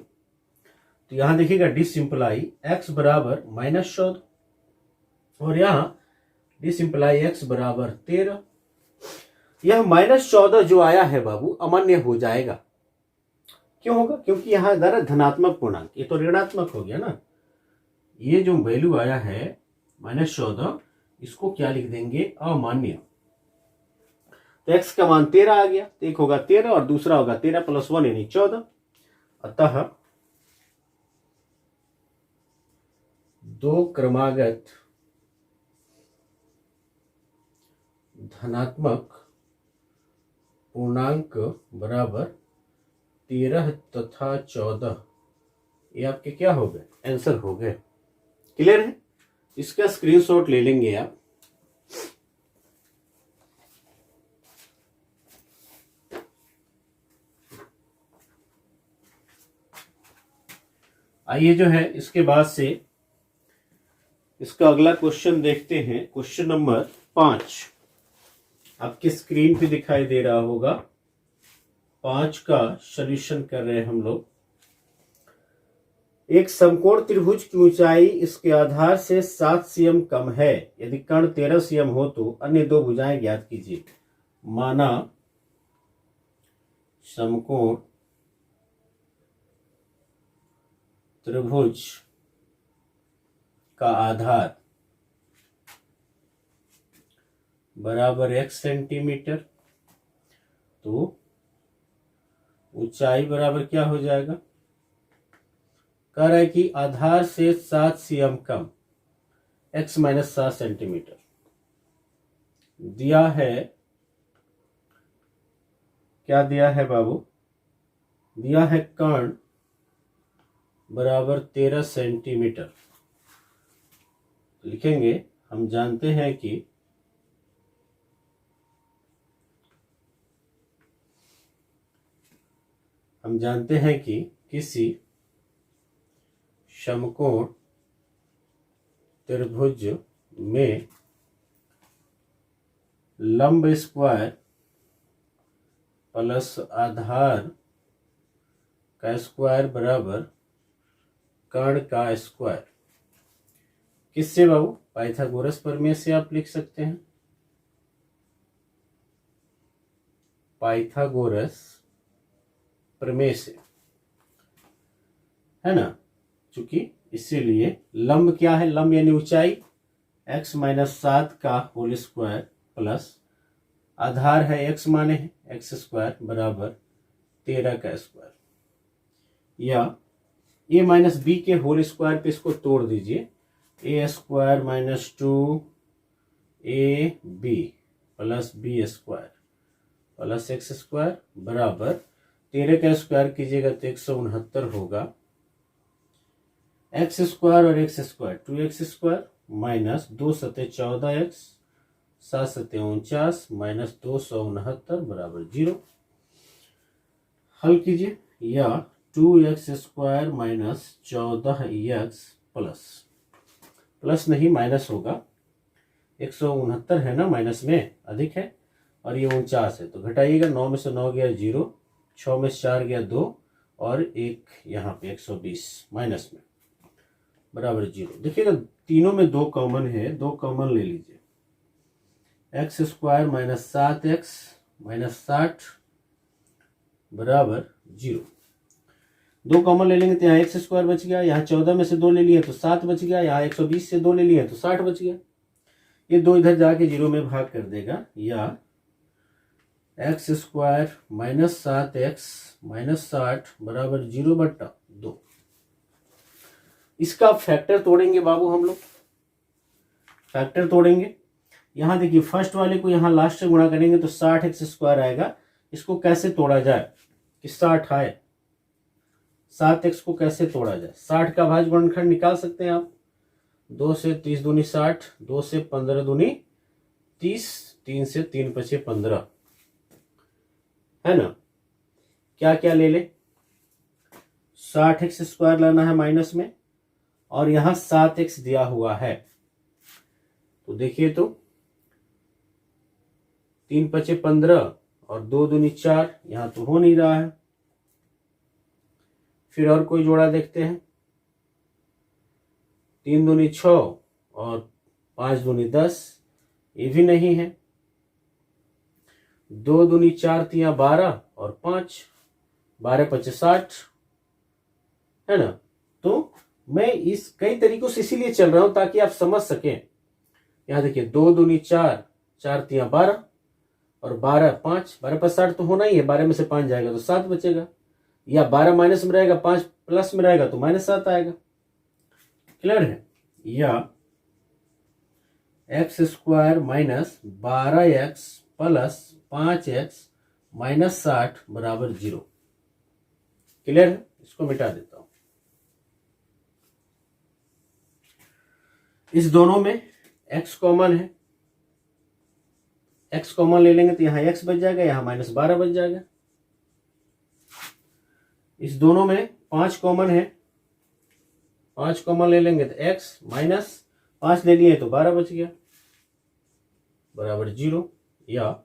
तो यहां देखिएगा डिसिंप्लाई x बराबर माइनस 14 और यहां डिसिंप्लाई x बराबर 13। यह माइनस 14 जो आया है बाबू अमान्य हो जाएगा, क्यों होगा, क्योंकि यहां इधर धनात्मक पूर्णांक, ये तो ऋणात्मक हो गया ना। ये जो वैल्यू आया है माइनस 14, इसको क्या लिख देंगे, अमान्य। तो x का मान 13 आ गया, तो एक होगा 13 और दूसरा होगा 13 प्लस 1 यानी 14। अतः दो क्रमागत धनात्मक पूर्णांक बराबर 13 तथा 14, ये आपके क्या हो गए, आंसर हो गए। क्लियर है, इसका स्क्रीनशॉट ले लेंगे आप। आइए जो है इसके बाद से इसका अगला क्वेश्चन देखते हैं। क्वेश्चन नंबर 5 आपके स्क्रीन पे दिखाई दे रहा होगा। 5 का सॉल्यूशन कर रहे हैं हम लोग। एक समकोण त्रिभुज की ऊंचाई इसके आधार से 7 cm कम है। यदि कर्ण 13 cm हो तो अन्य दो भुजाएं ज्ञात कीजिए। माना समकोण त्रिभुज का आधार बराबर x सेंटीमीटर, तो ऊंचाई बराबर क्या हो जाएगा? कह रहा है कि आधार से 7 cm कम, x माइनस 7 सेंटीमीटर दिया है। क्या दिया है बाबू? दिया है कर्ण बराबर 13 सेंटीमीटर। लिखेंगे, हम जानते हैं कि किसी समकोण त्रिभुज में लंब स्क्वायर प्लस आधार का स्क्वायर बराबर कर्ण का स्क्वायर। किससे बाबू? पाइथागोरस प्रमेय से आप लिख सकते हैं। पाइथागोरस प्रमेय से, है ना? चूंकि इसीलिए लंब क्या है? लंब यानी ऊंचाई x माइनस 7 का होल स्क्वायर प्लस आधार है x माने है एक्स स्क्वायर बराबर 13 का स्क्वायर, या a माइनस बी के होल स्क्वायर पे इसको तोड़ दीजिए। A square minus 2 A B plus B square plus X square बराबर 13 का स्क्वायर कीजिएगा तो 169 होगा। एक्स स्क्वायर और X square 2x square minus 2 सते 14x 7 सते 49 माइनस 269 बराबर 0। हल कीजिए, या 2x square minus 14x plus नहीं माइनस होगा, 169 है ना, माइनस में अधिक है और ये 49 है तो घटाइएगा। 9 में से 9 गया 0, 6 में से 4 गया 2 और 1 यहाँ पे 120 माइनस में बराबर 0। देखिएगा तीनों में 2 कॉमन है, 2 कॉमन ले लीजिए। X square minus 7x minus 60 बराबर 0। 2 कॉमन ले लेंगे तो यहाँ एक्स स्क्वायर बच गया, यहाँ 14 में से 2 ले लिए तो 7 बच गया, यहाँ 120 से 2 ले लिए तो 60 बच गया। ये 2 इधर जाके 0 में भाग कर देगा, या x square minus 7x minus 60 बराबर 0/2। इसका फैक्टर तोड़ेंगे बाबू, हम लोग फैक्टर तोड़ेंगे। यहां देखिए फर्स्ट वाले को यहां लास्ट से गुणा करेंगे तो 60x स्क्वायर आएगा। इसको कैसे तोड़ा जाए कि 60 आए? 7x को कैसे तोड़ा जाए? 60 का भाज्य गुणनखंड निकाल सकते हैं आप। 2 से 30 दूनी 60, 2 से 15 दूनी 30, 3 से 3 पचे 15, है ना? क्या क्या ले ले? 60x स्क्वायर लाना है माइनस में, और यहां 7x दिया हुआ है तो देखिए तो 3 पचे 15 और 2 दूनी 4, यहां तो हो नहीं रहा है। फिर और कोई जोड़ा देखते हैं। 3 दूनी 6 और 5 दूनी 10, ये भी नहीं है। 2 दूनी 4 तिया 12 और 5, 12 पचे 60, है ना? तो मैं इस कई तरीकों से इसीलिए चल रहा हूं ताकि आप समझ सकें। यहां देखिए 2 दूनी 4, 4 तिया 12 और 12 5, 12 पर 60 तो होना ही है। 12 में से 5 जाएगा तो 7 बचेगा, या 12 माइनस में रहेगा 5 प्लस में रहेगा तो -7 आएगा। क्लियर है? या x square minus 12x plus 5x minus 60 बराबर 0। क्लियर है? इसको मिटा देता हूं। इस दोनों में x कॉमन है, x कॉमन ले लेंगे तो यहां x बच जाएगा, यहां -12 बच जाएगा। इस दोनों में 5 कॉमन है, 5 कॉमन ले लेंगे तो x माइनस 5 ले लिए तो 12 बच गया बराबर 0। या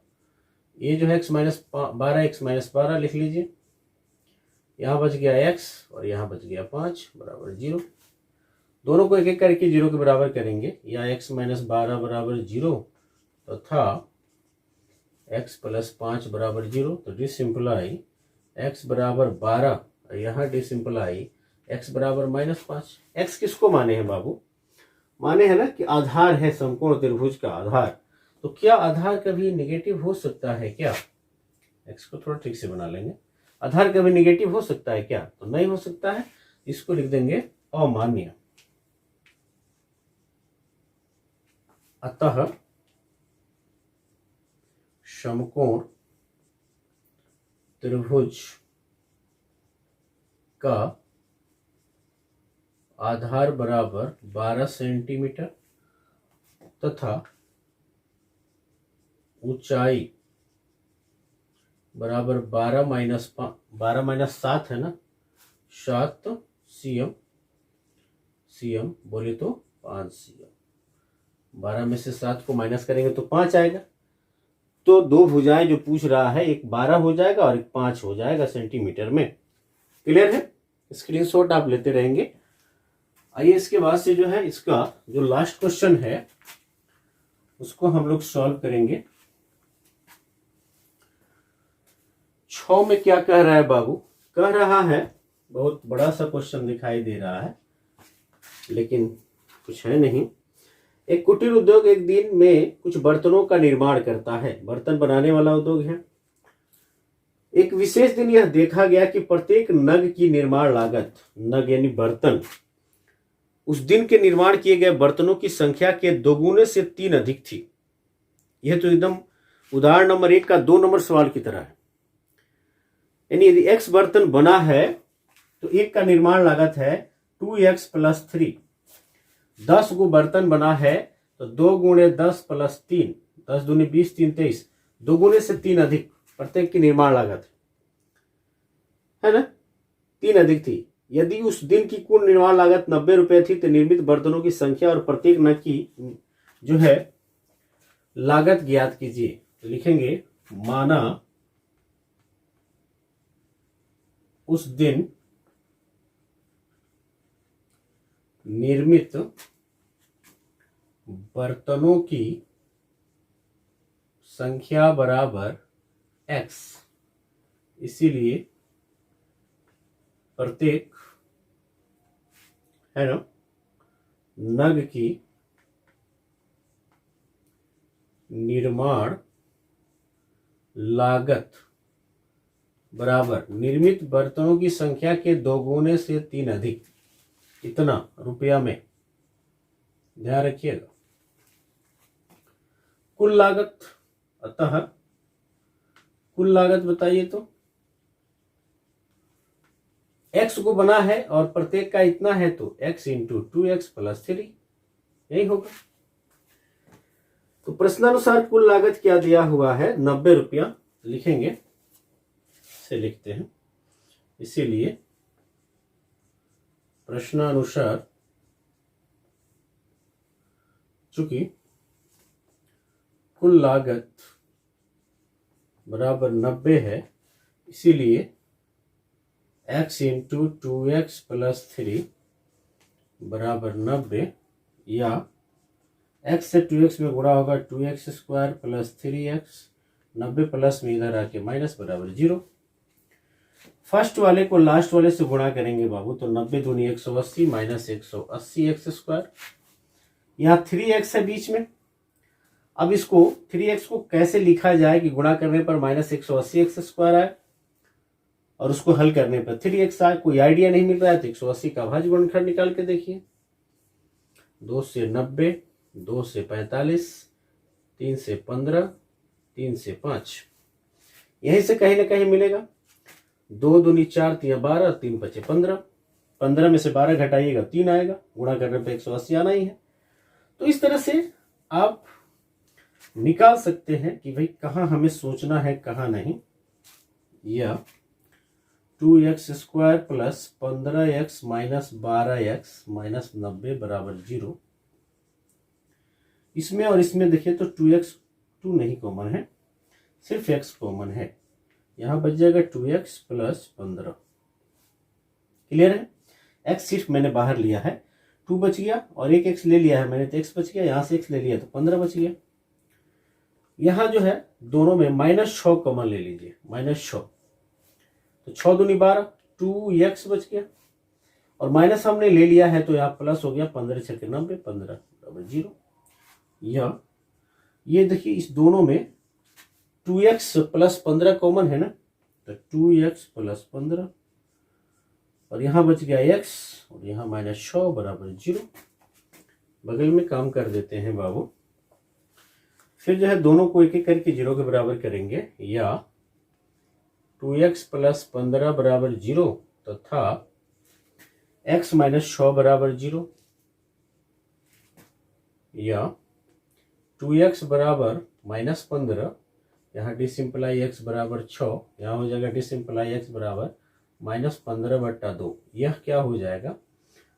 ये जो है x माइनस 12 लिख लीजिए, यहाँ बच गया x और यहाँ बच गया 5 बराबर 0। दोनों को एक एक करके 0 के बराबर करेंगे। या x माइनस 12 बराबर 0 तथा x प्लस 5 बराबर 0। तो डिसिम्प्लाई x बराबर 12 और यहाँ डिसिम्प्लाई x बराबर -5। x किसको माने हैं बाबू? माने है ना कि आधार है समकोण त्रिभुज का आधार। तो क्या आधार कभी निगेटिव हो सकता है क्या? x को थोड़ा ठीक से बना लेंगे। आधार कभी निगेटिव हो सकता है क्या? तो नहीं हो सकता है। इसको लिख देंगे अमान्य। अतः समकोण त्रिभुज का आधार बराबर 12 सेंटीमीटर तथा ऊंचाई बराबर 12 माइनस 7 है ना, 7 cm बोले तो 5 cm। 12 में से 7 को माइनस करेंगे तो 5 आएगा। तो दो भुजाएं जो पूछ रहा है, एक 12 हो जाएगा और एक 5 हो जाएगा सेंटीमीटर में। क्लियर है? स्क्रीनशॉट आप लेते रहेंगे। आइए इसके बाद से जो है इसका जो लास्ट क्वेश्चन है उसको हम लोग सॉल्व करेंगे। 6 में क्या कह रहा है बाबू? कह रहा है, बहुत बड़ा सा क्वेश्चन दिखाई दे रहा है लेकिन कुछ है नहीं। एक कुटीर उद्योग एक दिन में कुछ बर्तनों का निर्माण करता है। बर्तन बनाने वाला उद्योग है। एक विशेष दिन यह देखा गया कि प्रत्येक नग की निर्माण लागत, नग यानी बर्तन, उस दिन के निर्माण किए गए बर्तनों की संख्या के 2 गुने से 3 अधिक थी। यह तो एकदम उदाहरण नंबर 1 का 2 नंबर सवाल की तरह है। यानी यदि x बर्तन बना है तो एक का निर्माण लागत है 2x + 3। 10 गो बर्तन बना है तो 2 गुणे 10 + 3, 10 दूनी 20, 3 23, 2 गुने से 3 अधिक प्रत्येक की निर्माण लागत है ना, 3 अधिक थी। यदि उस दिन की कुल निर्माण लागत 90 रुपए थी तो निर्मित बर्तनों की संख्या और प्रत्येक नग की जो है लागत ज्ञात कीजिए। तो लिखेंगे माना उस दिन निर्मित बर्तनों की संख्या बराबर x, इसीलिए प्रत्येक है ना नग की निर्माण लागत बराबर निर्मित बर्तनों की संख्या के 2 गुने से 3 अधिक, इतना रुपया में। ध्यान रखिएगा। कुल लागत, अतः कुल लागत बताइए तो x को बना है और प्रत्येक का इतना है तो x × 2x + 3 यही होगा। तो प्रश्नानुसार कुल लागत क्या दिया हुआ है? 90 रुपया लिखेंगे, से लिखते हैं। इसीलिए प्रश्नानुसार चूंकि कुल लागत बराबर 90 है, इसीलिए x × 2x + 3 बराबर 90, या x से 2x में गुणा होगा 2x² + 3x, 90 प्लस में इधर आके माइनस बराबर 0। फर्स्ट वाले को लास्ट वाले से गुणा करेंगे बाबू, तो 90 दूनी 180 माइनस 180 x²। यहाँ 3x है बीच में। अब इसको 3x को कैसे लिखा जाए कि गुणा करने पर माइनस 180 x² आए और उसको हल करने पर 3x आए? कोई आइडिया नहीं मिल रहा है तो 180 का भाज्य गुणनखंड निकाल के देखिए। 2 से 90, 2 से 45, 3 से 15, 3 से 5, यहीं से कहीं ना कहीं मिलेगा। 2 दूनी 4, 3 12, 3 5 15, 15 में से 12 घटाइएगा 3 आएगा, गुणा करने पे 180 आना ही है। तो इस तरह से आप निकाल सकते हैं कि भाई कहाँ हमें सोचना है कहाँ नहीं। या 2x² + 15x - 12x - 90 बराबर 0। इसमें और इसमें देखिए तो 2 नहीं कॉमन है, सिर्फ x कॉमन है। यहाँ बच जाएगा 2x + 15। क्लियर है। x सिर्फ मैंने बाहर लिया है, 2 बच गया, और एक x ले लिया है मैंने तो x बच गया, यहाँ से x ले लिया तो 15 बच गया। यहाँ जो है दोनों में -6 कॉमन ले लीजिए, -6, तो 6 दूनी 12, 2x बच गया, और माइनस हमने ले लिया है तो यहाँ प्लस हो गया, 15 छक्के 90, 15 बराबर 0। या ये देखिए इस दोनों में 2x प्लस 15 कॉमन है ना, तो 2x प्लस 15, और यहाँ बच गया x, और यहाँ -6 बराबर 0। बगल में काम कर देते हैं बाबू। फिर जो है दोनों को एक एक करके 0 के बराबर करेंगे। या 2x प्लस 15 बराबर 0 तथा x -6 बराबर 0, या 2x बराबर -15, यहाँ डिसिम्प्लाई x बराबर 6, यहाँ हो जाएगा डिसिम्प्लाई x बराबर -15/2। यह क्या हो जाएगा,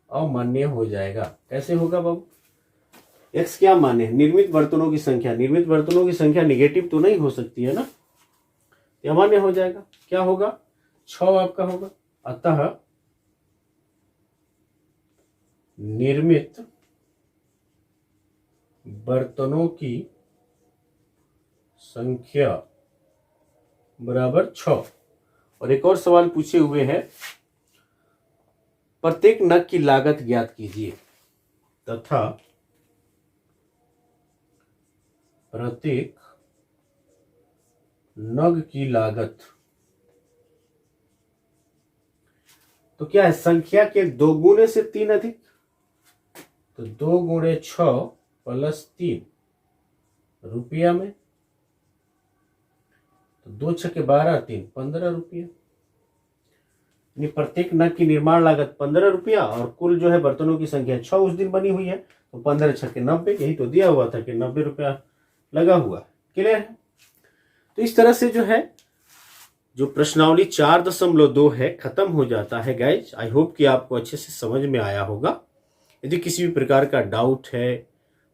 अमान्य हो जाएगा। कैसे होगा बाबू, x क्या मान्य है, निर्मित बर्तनों की संख्या, निर्मित बर्तनों की संख्या निगेटिव तो नहीं हो सकती है ना, अमान्य हो जाएगा। क्या होगा, 6 आपका होगा। अतः निर्मित बर्तनों की संख्या बराबर 6। और एक और सवाल पूछे हुए है, प्रत्येक नग की लागत ज्ञात कीजिए तथा प्रत्येक नग की लागत। तो क्या है, संख्या के 2 गुणे से 3 अधिक, तो 2 गुणे 6 प्लस 3 रुपया में, तो 2 छक्के 12, 3 15 रुपया। प्रत्येक नग की निर्माण लागत 15 रुपया, और कुल जो है बर्तनों की संख्या 6 उस दिन बनी हुई है, तो 15 छक्के 90, यही तो दिया हुआ था कि 90 रुपया लगा हुआ। क्लियर है। तो इस तरह से जो है जो प्रश्नावली 4.2 है खत्म हो जाता है गाइज। आई होप कि आपको अच्छे से समझ में आया होगा। यदि किसी भी प्रकार का डाउट है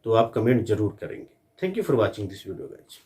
तो आप कमेंट जरूर करेंगे। Thank you for watching this video guys.